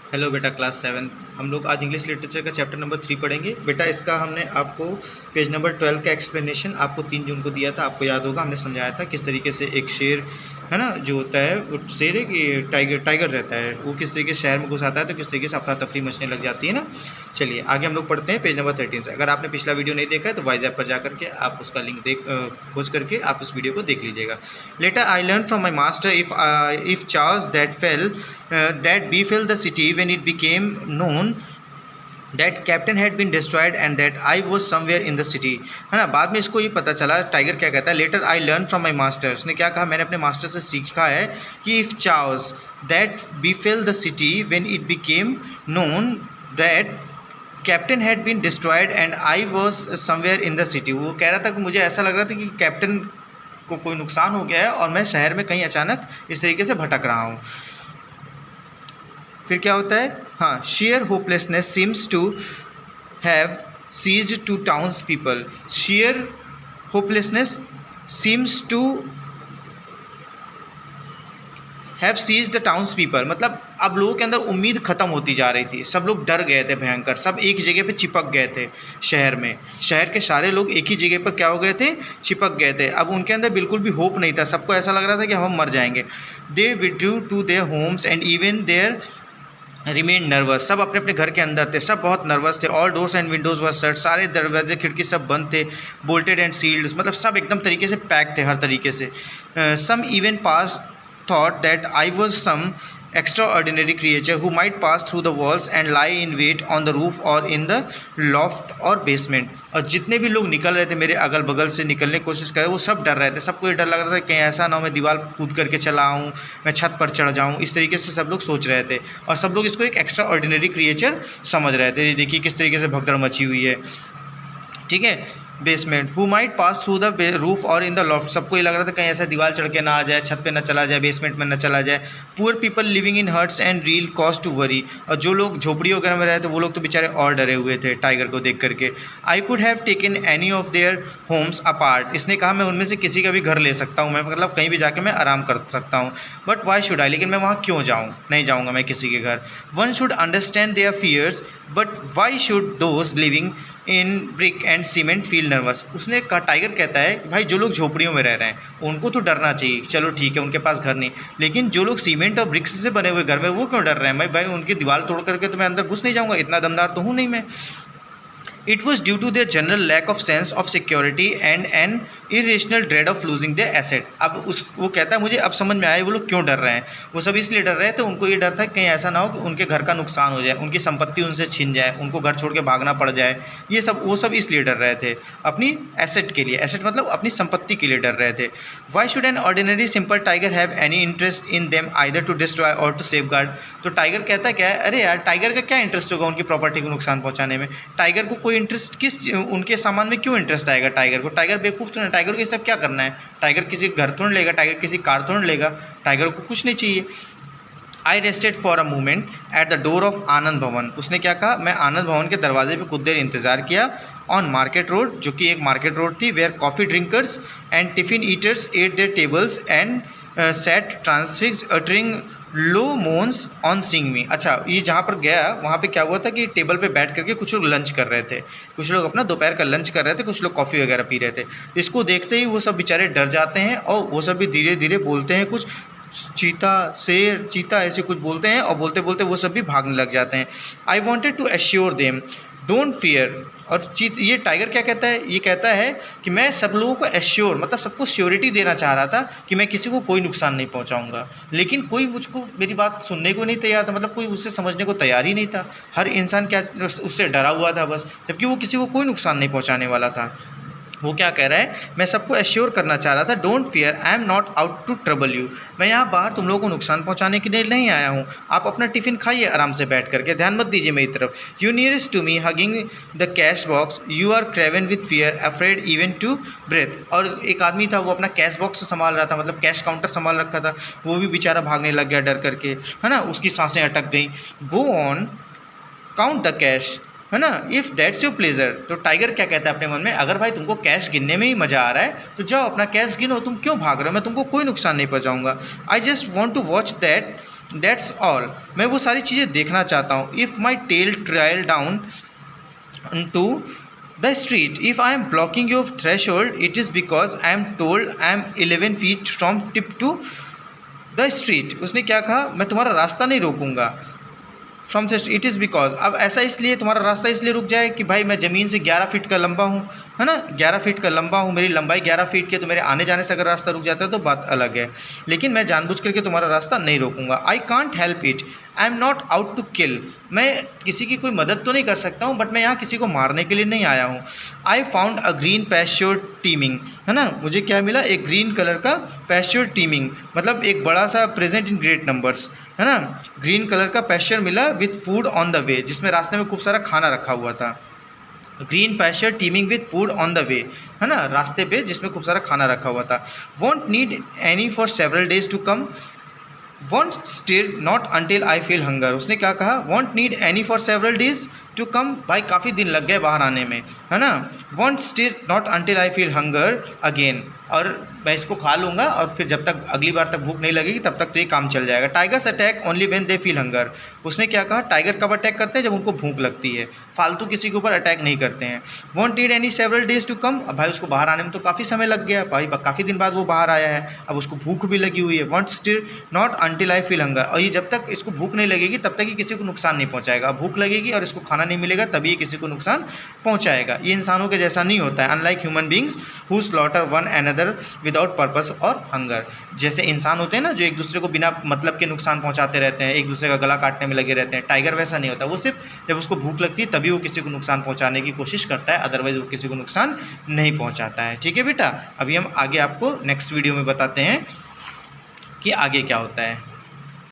Hello बेटा, class 7 हम लोग आज इंग्लिश लिटरेचर का चैप्टर नंबर 3 पढ़ेंगे। बेटा इसका हमने आपको पेज नंबर 12 का एक्सप्लेनेशन आपको 3 जून को दिया था। आपको याद होगा, हमने समझाया था किस तरीके से एक शेर है ना जो होता है, वो शेर है कि टाइगर टाइगर रहता है, वो किस तरीके से शहर में घुस आता है तो किस तरीके से अफरा तफरी मचने लग जाती है ना। चलिए आगे हम लोग पढ़ते हैं पेज नंबर 13 से। अगर आपने पिछला वीडियो नहीं देखा है तो वाइज ऐप पर जा करके आप उसका लिंक खोज करके आप उस वीडियो को देख लीजिएगा। Later I learn from my master if charge that befell the city when it became known that captain had been destroyed and that I was somewhere in the city। है ना, बाद में इसको ये पता चला। टाइगर क्या कहता है, later I learn from my master, उसने क्या कहा, मैंने अपने मास्टर से सीखा है कि if charge that befell the city when it became known that captain had been destroyed and I was somewhere in the city. वो कह रहा था कि मुझे ऐसा लग रहा था कि कैप्टन को कोई नुकसान हो गया है और मैं शहर में कहीं अचानक इस तरीके से भटक रहा हूँ। फिर क्या होता है, हाँ, sheer hopelessness seems to have seized to town's people. Sheer hopelessness seems to have seize the town's people, मतलब अब लोगों के अंदर उम्मीद ख़त्म होती जा रही थी। सब लोग डर गए थे भयंकर, सब एक जगह पे चिपक गए थे शहर में। शहर के सारे लोग एक ही जगह पर क्या हो गए थे, चिपक गए थे। अब उनके अंदर बिल्कुल भी होप नहीं था, सबको ऐसा लग रहा था कि हम मर जाएंगे। They withdrew to their homes and even there remain nervous, सब अपने अपने घर के अंदर थे, सब बहुत नर्वस थे। All doors and Windows were shut, सारे दरवाजे खिड़की सब बंद थे। बोल्टेड एंड सील्ड, मतलब सब एकदम तरीके से पैक थे हर तरीके से। Some even pass thought that I was some extraordinary creature who might pass through the walls and lie in wait on the roof or in the loft और basement। और जितने भी लोग निकल रहे थे मेरे अगल बगल से, निकलने की कोशिश कर रहे, वो सब डर रहे थे। सबको ये डर लग रहा था कहीं ऐसा ना हो मैं दीवार कूद करके चला आऊँ, मैं छत पर चढ़ जाऊँ। इस तरीके से सब लोग सोच रहे थे और सब लोग इसको एक एक्स्ट्रा ऑर्डिनरी क्रिएचर समझ रहे थे। देखिए किस तरीके से भगदड़ मची हुई है, ठीक है। Basement, who might pass through the roof और इन द लॉफ्ट, सबको ये लग रहा था कहीं ऐसा दीवार चढ़ के ना आ जाए, छत पे ना चला जाए, बेसमेंट में ना चला जाए। Poor people living in huts and real cause to worry, और जो लोग झोपड़ी वगैरह में रहे थे वो लोग तो बेचारे और डरे हुए थे टाइगर को देख करके। I could have taken any of their homes apart, इसने कहा मैं उनमें से किसी का भी घर ले सकता हूँ, मैं मतलब कहीं भी जाके मैं आराम कर सकता हूँ। बट वाई शुड आई, लेकिन मैं वहाँ क्यों जाऊँ, नहीं जाऊँगा मैं किसी के घर। One should understand their fears but why should those living in brick and cement feel nervous. उसने कहा, टाइगर कहता है कि भाई जो लोग झोपड़ियों में रह रहे हैं उनको तो डरना चाहिए, चलो ठीक है उनके पास घर नहीं, लेकिन जो लोग सीमेंट और ब्रिक्स से बने हुए घर में वो क्यों डर रहे हैं। भाई उनकी दीवार तोड़ करके तो मैं अंदर घुस नहीं जाऊँगा, इतना दमदार तो हूँ नहीं मैं। It was due to their general lack of sense of security and an irrational dread of losing their asset। अब वो कहता है मुझे अब समझ में आया वो लोग क्यों डर रहे हैं। वो सब इसलिए डर रहे थे, उनको ये डर था कहीं ऐसा ना हो कि उनके घर का नुकसान हो जाए, उनकी संपत्ति उनसे छिन जाए, उनको घर छोड़ के भागना पड़ जाए। ये सब वो सब इसलिए डर रहे थे, अपनी एसेट के लिए। एसेट मतलब अपनी संपत्ति के लिए डर रहे थे। Why should an ordinary simple tiger have any interest in them either to destroy or to safeguard. तो टाइगर कहता है क्या है, अरे यार टाइगर का क्या इंटरेस्ट होगा उनकी प्रॉपर्टी को नुकसान पहुँचाने में। टाइगर को कोई इंटरेस्ट किस, उनके सामान में क्यों इंटरेस्ट आएगा टाइगर को। टाइगर बेवकूफ़ तो नहीं, टाइगर को ये सब क्या करना है। टाइगर किसी घर थोड़ लेगा, टाइगर किसी कार थोड़ लेगा, टाइगर को कुछ नहीं चाहिए। I rested for a moment at the door of Anand Bhavan, उसने क्या कहा, मैं आनंद भवन के दरवाजे पे कुछ देर इंतजार किया। ऑन मार्केट रोड, जो कि एक मार्केट रोड थी, where coffee drinkers and tiffin eaters at their tables and sat transfixed uttering low moans on seeing me. अच्छा, ये जहाँ पर गया वहाँ पे क्या हुआ था कि टेबल पे बैठ करके कुछ लोग लंच कर रहे थे, कुछ लोग अपना दोपहर का लंच कर रहे थे, कुछ लोग कॉफ़ी वगैरह पी रहे थे। इसको देखते ही वो सब बेचारे डर जाते हैं और वो सब भी धीरे धीरे बोलते हैं कुछ, चीता, शेर, चीता, ऐसे कुछ बोलते हैं और बोलते बोलते वो सब भी भागने लग जाते हैं। I wanted to assure them don't fear, और ये टाइगर क्या कहता है, ये कहता है कि मैं सब लोगों को एश्योर मतलब सबको श्योरिटी देना चाह रहा था कि मैं किसी को कोई नुकसान नहीं पहुंचाऊंगा, लेकिन कोई मुझको मेरी बात सुनने को नहीं तैयार था, मतलब कोई उससे समझने को तैयार ही नहीं था। हर इंसान क्या उससे डरा हुआ था बस, जबकि वो किसी को कोई नुकसान नहीं पहुँचाने वाला था। वो क्या कह रहा है, मैं सबको एश्योर करना चाह रहा था, don't fear I am not out to trouble you, मैं यहाँ बाहर तुम लोगों को नुकसान पहुँचाने के लिए नहीं आया हूँ। आप अपना टिफ़िन खाइए आराम से बैठ करके, ध्यान मत दीजिए मेरी तरफ। You nearest to me hugging the cash box, you are craven with fear afraid even to breathe. और एक आदमी था वो अपना कैश बॉक्स संभाल रहा था, मतलब कैश काउंटर संभाल रखा था, वो भी बेचारा भागने लग गया डर करके, है ना, उसकी सांसें अटक गई। Go on count the cash है ना। इफ़ दैट्स योर प्लेजर, तो टाइगर क्या कहता है अपने मन में, अगर भाई तुमको कैश गिनने में ही मज़ा आ रहा है तो जाओ अपना कैश गिनो, तुम क्यों भाग रहे हो, मैं तुमको कोई नुकसान नहीं पहुंचाऊंगा। I just want to watch that, that's all, मैं वो सारी चीज़ें देखना चाहता हूँ। If my tail trail down to the street, if I am blocking your threshold, it is because I am told I am 11 feet from tip to the street. उसने क्या कहा, मैं तुम्हारा रास्ता नहीं रोकूंगा, फ्रॉम से इट इज़ बिकॉज, अब ऐसा इसलिए तुम्हारा रास्ता इसलिए रुक जाए कि भाई मैं ज़मीन से 11 फीट का लंबा हूँ, है ना, 11 फीट का लंबा हूँ, मेरी लंबाई 11 फीट की, तो मेरे आने जाने से अगर रास्ता रुक जाता है तो बात अलग है, लेकिन मैं जानबूझ करके तुम्हारा रास्ता नहीं रोकूंगा। I can't help it, I am not out to kill, मैं किसी की कोई मदद तो नहीं कर सकता हूँ, बट मैं यहाँ किसी को मारने के लिए नहीं आया हूँ। I found a green pasture teeming, है ना, मुझे क्या मिला, एक ग्रीन कलर का पैस्च्योर टीमिंग, मतलब एक बड़ा सा प्रेजेंट इन ग्रेट नंबर्स, है ना, ग्रीन कलर का पैस्चर मिला with food on the way, जिसमें रास्ते में खूब सारा खाना रखा हुआ था। Green pasture teeming with food on the way, है ना, रास्ते पे जिसमें खूब सारा खाना रखा हुआ था। Won't need any for several days to come, won't still not until I feel hunger, उसने क्या कहा, won't need any for several days to come, भाई काफ़ी दिन लग गए बाहर आने में, है ना। Want still not until I feel hunger again, और मैं इसको खा लूँगा और फिर जब तक अगली बार तक भूख नहीं लगेगी तब तक तो ये काम चल जाएगा। Tigers attack only when they feel hunger, उसने क्या कहा, टाइगर कब अटैक करते हैं, जब उनको भूख लगती है, फालतू किसी के ऊपर अटैक नहीं करते हैं। Won't need any several days to come, अब भाई उसको बाहर आने में तो काफ़ी समय लग गया भाई, काफ़ी दिन बाद वो बाहर आया है, अब उसको भूख भी लगी हुई है। Want still not until I feel hunger, और ये जब तक इसको भूख नहीं लगेगी तब तक ये किसी को नुकसान नहीं पहुँचाएगा, भूख लगेगी और इसको खाना नहीं मिलेगा तभी ये किसी को नुकसान पहुँचाएगा। ये इंसानों के जैसा नहीं होता है, unlike human beings who slaughter one another without purpose और हंगर, जैसे इंसान होते हैं ना जो एक दूसरे को बिना मतलब के नुकसान पहुंचाते रहते हैं, एक दूसरे का गला काटने में लगे रहते हैं, टाइगर वैसा नहीं होता, वो सिर्फ जब उसको भूख लगती है तभी वो किसी को नुकसान पहुंचाने की कोशिश करता है, अदरवाइज वो किसी को नुकसान नहीं पहुंचाता है। ठीक है बेटा, अभी हम आगे आपको नेक्स्ट वीडियो में बताते हैं कि आगे क्या होता है।